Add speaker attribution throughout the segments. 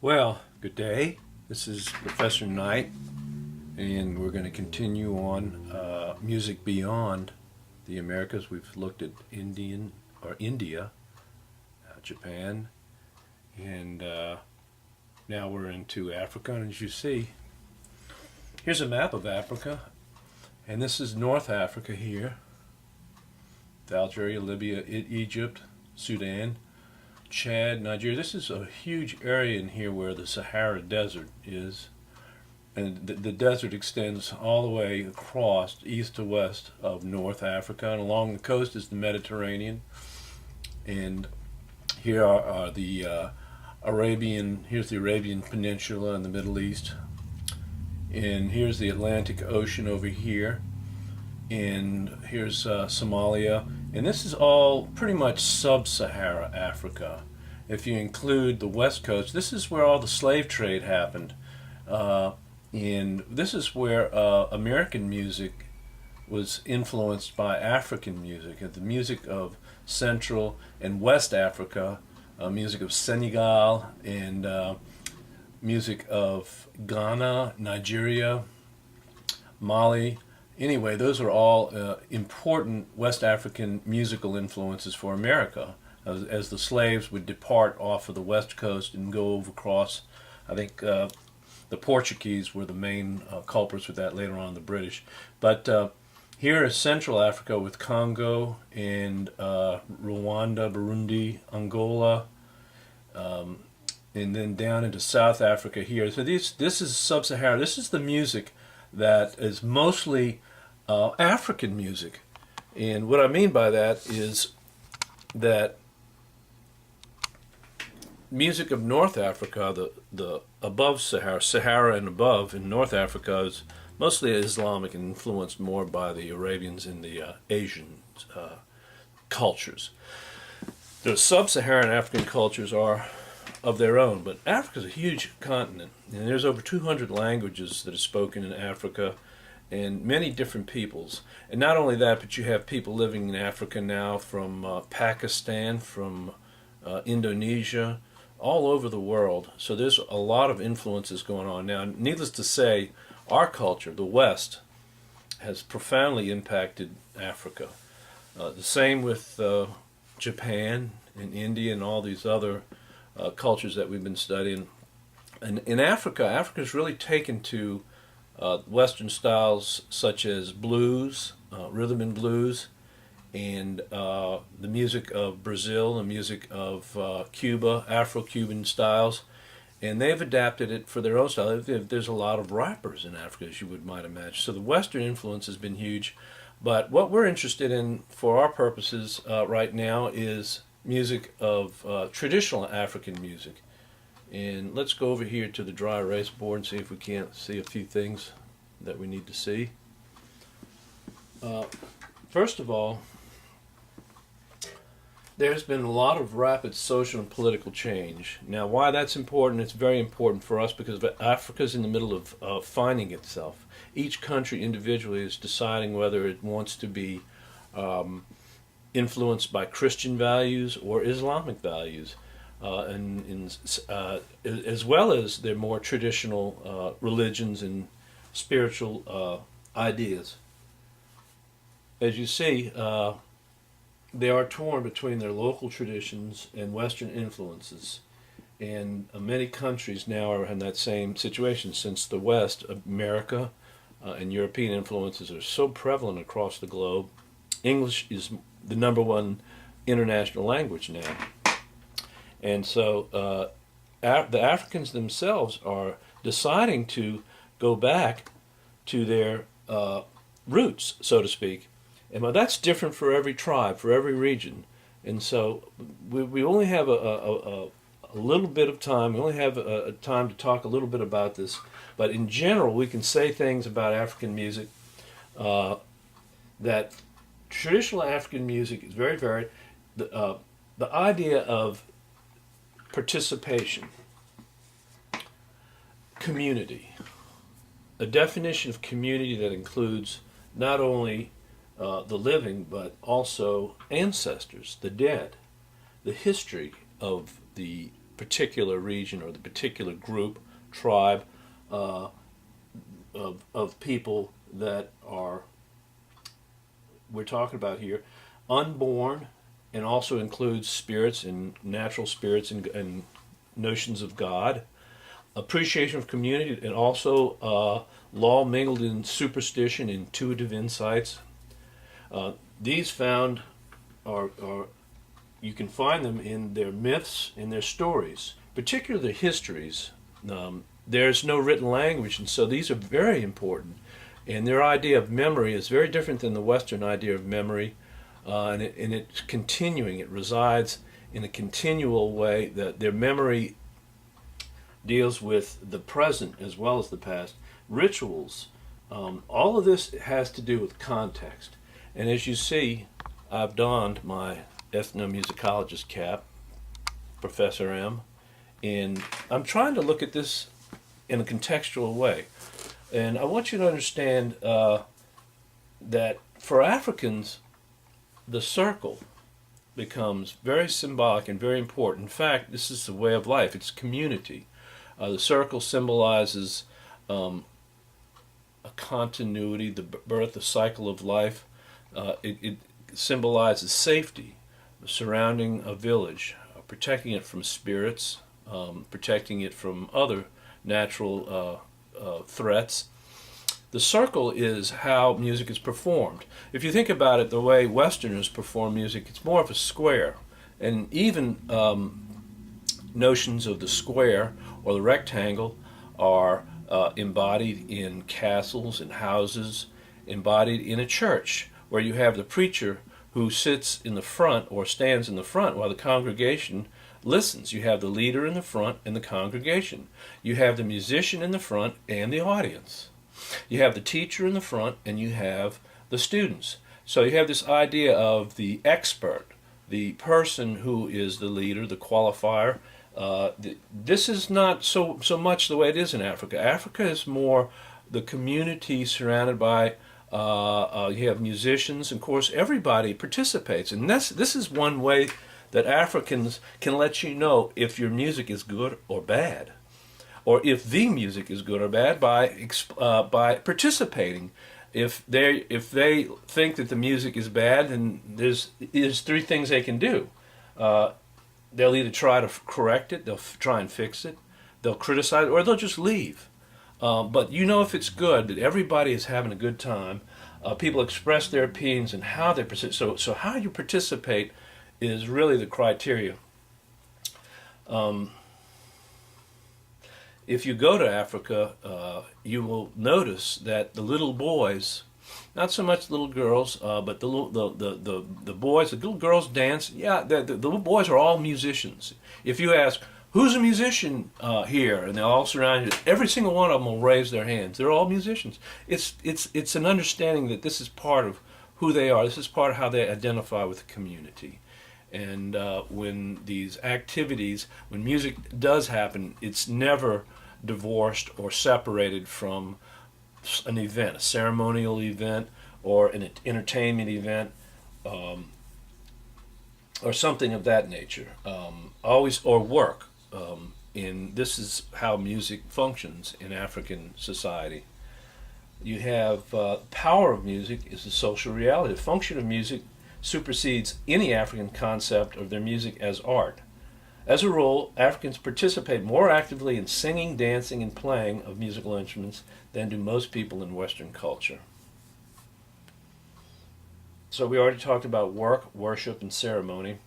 Speaker 1: Well, good day. This is Professor Knight, and we're going to continue on music beyond the Americas. We've looked at India, Japan, and now we're into Africa. And as you see, here's a map of Africa, and this is North Africa here: Algeria, Libya, Egypt, Sudan, Chad, Nigeria. This is a huge area in here where the Sahara Desert is, and the desert extends all the way across east to west of North Africa, and along the coast is the Mediterranean. And here are the here's the Arabian Peninsula in the Middle East, and here's the Atlantic Ocean over here, and here's Somalia. And this is all pretty much sub-Sahara Africa. If you include the west coast, this is where all the slave trade happened. And this is where American music was influenced by African music. The music of Central and West Africa, music of Senegal, and music of Ghana, Nigeria, Mali. Anyway, those are all important West African musical influences for America, as the slaves would depart off of the west coast and go over across. I think the Portuguese were the main culprits with that, later on the British. But here is Central Africa with Congo and Rwanda, Burundi, Angola, and then down into South Africa here. So this is sub-Sahara. This is the music that is mostly African music. And what I mean by that is that music of North Africa, the above Sahara and above in North Africa, is mostly Islamic and influenced more by the Arabians and the Asian cultures. The sub-Saharan African cultures are of their own, but Africa is a huge continent, and there's over 200 languages that are spoken in Africa, and many different peoples. And not only that, but you have people living in Africa now from Pakistan, from Indonesia, all over the world. So there's a lot of influences going on now. Needless to say, our culture, the West, has profoundly impacted Africa. The same with Japan and India and all these other cultures that we've been studying. And in Africa, Africa's really taken to Western styles such as blues, rhythm and blues, and the music of Brazil, the music of Cuba, Afro-Cuban styles, and they've adapted it for their own style. There's a lot of rappers in Africa, as you might imagine. So the Western influence has been huge, but what we're interested in for our purposes right now is music of traditional African music. And let's go over here to the dry erase board and see if we can't see a few things that we need to see. First of all, there's been a lot of rapid social and political change. Now, why that's important? It's very important for us because Africa's in the middle of finding itself. Each country individually is deciding whether it wants to be influenced by Christian values or Islamic values. As well as their more traditional religions and spiritual ideas. As you see, they are torn between their local traditions and Western influences. And many countries now are in that same situation, since the West, America, and European influences are so prevalent across the globe. English is the #1 international language now. And so the Africans themselves are deciding to go back to their roots, so to speak. And that's different for every tribe, for every region. And so we only have a little bit of time. We only have a time to talk a little bit about this. But in general, we can say things about African music that traditional African music is very varied. The idea of participation, community, a definition of community that includes not only the living but also ancestors, the dead, the history of the particular region or the particular group, tribe of people that are, we're talking about here, unborn, and also includes spirits and natural spirits and notions of God, appreciation of community, and also law mingled in superstition, intuitive insights. These found are you can find them in their myths, in their stories, particularly the histories. There's no written language, and so these are very important. And their idea of memory is very different than the Western idea of memory, and it's continuing. It resides in a continual way. That their memory deals with the present as well as the past. Rituals, all of this has to do with context. And as you see, I've donned my ethnomusicologist cap, Professor M, and I'm trying to look at this in a contextual way. And I want you to understand that for Africans, the circle becomes very symbolic and very important. In fact, this is the way of life. It's community. The circle symbolizes a continuity, the birth, the cycle of life. It symbolizes safety, surrounding a village, protecting it from spirits, protecting it from other natural threats. The circle is how music is performed. If you think about it, the way Westerners perform music, it's more of a square. And even notions of the square or the rectangle are embodied in castles and houses, embodied in a church, where you have the preacher who sits in the front or stands in the front while the congregation listens. You have the leader in the front and the congregation. You have the musician in the front and the audience. You have the teacher in the front and you have the students. So you have this idea of the expert, the person who is the leader, the qualifier. This is not so much the way it is in Africa. Africa is more the community surrounded by you have musicians, and of course everybody participates. And this is one way that Africans can let you know if your music is good or bad, or if the music is good or bad by participating. If they think that the music is bad, then there's three things they can do. They'll either try to correct it, they'll try and fix it, they'll criticize it, or they'll just leave. But you know if it's good, that everybody is having a good time. People express their opinions and how they participate. So how you participate is really the criteria. If you go to Africa, you will notice that the little boys, not so much little girls, but the boys, the little girls dance. Yeah, the little boys are all musicians. If you ask, who's a musician here? And they'll all surround you. Every single one of them will raise their hands. They're all musicians. It's an understanding that this is part of who they are. This is part of how they identify with the community. And when these activities, when music does happen, it's never divorced or separated from an event, a ceremonial event, or an entertainment event, or something of that nature. Always, or work. This is how music functions in African society. You have power of music is the social reality. The function of music supersedes any African concept of their music as art. As a rule, Africans participate more actively in singing, dancing, and playing of musical instruments than do most people in Western culture. So we already talked about work, worship, and ceremony.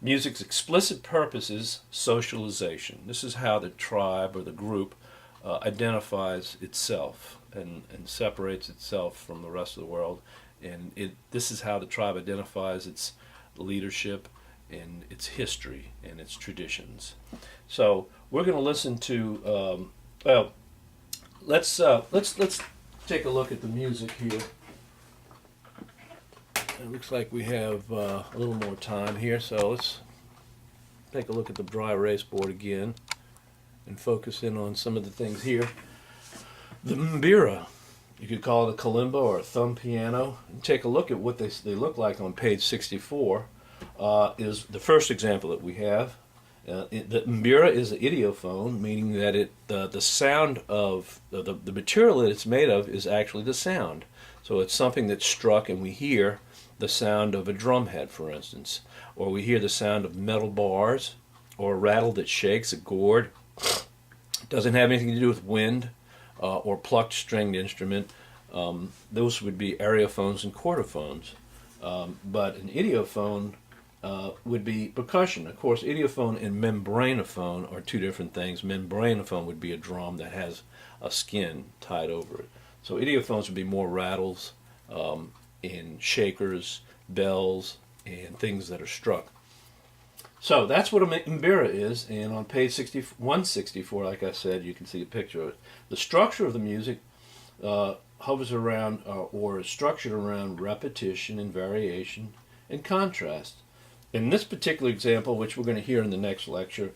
Speaker 1: Music's explicit purpose is socialization. This is how the tribe or the group identifies itself and separates itself from the rest of the world. And this is how the tribe identifies its leadership and its history and its traditions. So we're going to listen to. Let's take a look at the music here. It looks like we have a little more time here, so let's take a look at the dry erase board again and focus in on some of the things here. The mbira. You could call it a kalimba or a thumb piano. And take a look at what they look like on page 64. Is the first example that we have. The mbira is an idiophone, meaning that the sound of the material that it's made of is actually the sound. So it's something that's struck, and we hear the sound of a drum head, for instance, or we hear the sound of metal bars, or a rattle that shakes a gourd. It doesn't have anything to do with wind or plucked stringed instrument. Those would be areophones and chordophones. But an idiophone would be percussion. Of course, idiophone and membranophone are two different things. Membranophone would be a drum that has a skin tied over it. So idiophones would be more rattles and shakers, bells, and things that are struck. So that's what a mbira is, and on page 164, like I said, you can see a picture of it. The structure of the music hovers around or is structured around repetition and variation and contrast. In this particular example, which we're going to hear in the next lecture,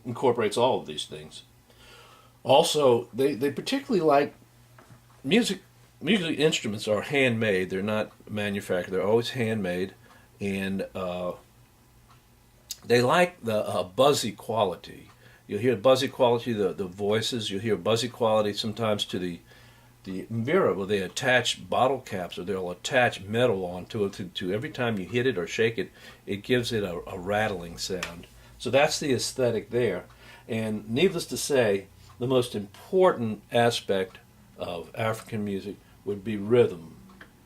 Speaker 1: incorporates all of these things. Also, they particularly like music instruments are handmade. They're not manufactured. They're always handmade, and they like the buzzy quality. You'll hear buzzy quality, the voices. You'll hear buzzy quality sometimes to the mbira, where they attach bottle caps, or they'll attach metal onto it to every time you hit it or shake it, it gives it a rattling sound. So that's the aesthetic there. And needless to say, the most important aspect of African music would be rhythm.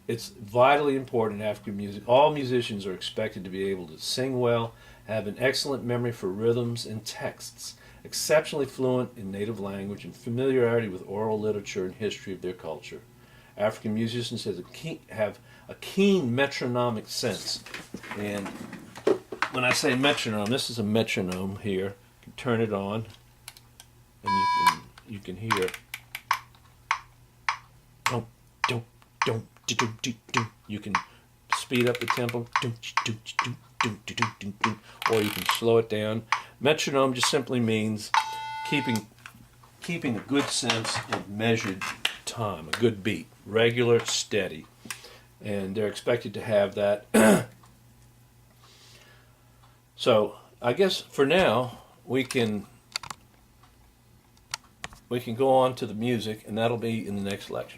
Speaker 1: It's vitally important in African music. All musicians are expected to be able to sing well, have an excellent memory for rhythms and texts, exceptionally fluent in native language, and familiarity with oral literature and history of their culture. African musicians have a keen metronomic sense. And when I say metronome, this is a metronome here. You can turn it on, and you can hear. You can speed up the tempo, or you can slow it down. Metronome just simply means keeping a good sense of measured time, a good beat, regular, steady. And they're expected to have that. So I guess for now we can go on to the music, and that'll be in the next lecture.